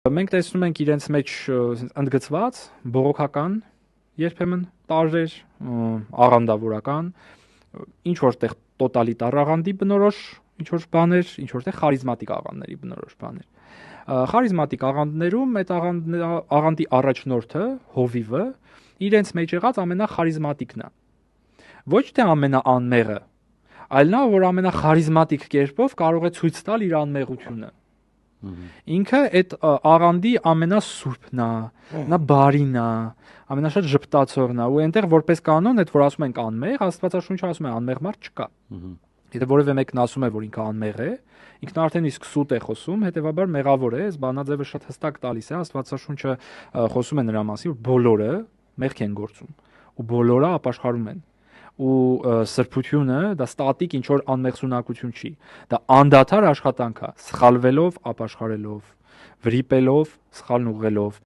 Մենք տեսնում ենք իրենց մեջ ընդգծված բողոքական երբեմն տարրեր, աղանդավորական, ինչ որտեղ տոտալիտար աղանդի բնորոշ ինչ որ բաներ, ինչ որտեղ խարիզմատիկ աղանդների բնորոշ բաներ։ Խարիզմատիկ աղանդներում այդ աղանդի առաջնորդը, հովիվը, իրենց մեջ եղած ամենախարիզմատիկն է։ Ոչ թե ամենաանմեղը, այլ նա, որ ամենախարիզմատիկ կերպով կարող է ցույց տալ իր անմեղությունը։ Ինքը այդ աղանդի ամենասուրբն է, նա բարին է, ամենաշատ ժպտացողն է, ու այնտեղ որպես կանոն, այդ որ ասում ենք անմեղ, Աստվածաշունչը ասում է անմեղ մարդ չկա։ Եթե որևէ մեկն ասում է, որ ինքը անմեղ է, ինքն արդեն իսկ սուտ է խոսում, հետեւաբար մեղավոր է, այս բանաձևը շատ հստակ տալիս է, Աստվածաշունչը խոսում է նրա մասին, որ բոլորը մեղք են գործում, ու բոլորը ապաշխարում են։ Ու սրբությունը դա ստատիկ ինչ որ անմեղսունակություն չի, դա անդադար աշխատանք է, սխալվելով, ապաշխարելով, վրիպելով, սխալն ուղղելով։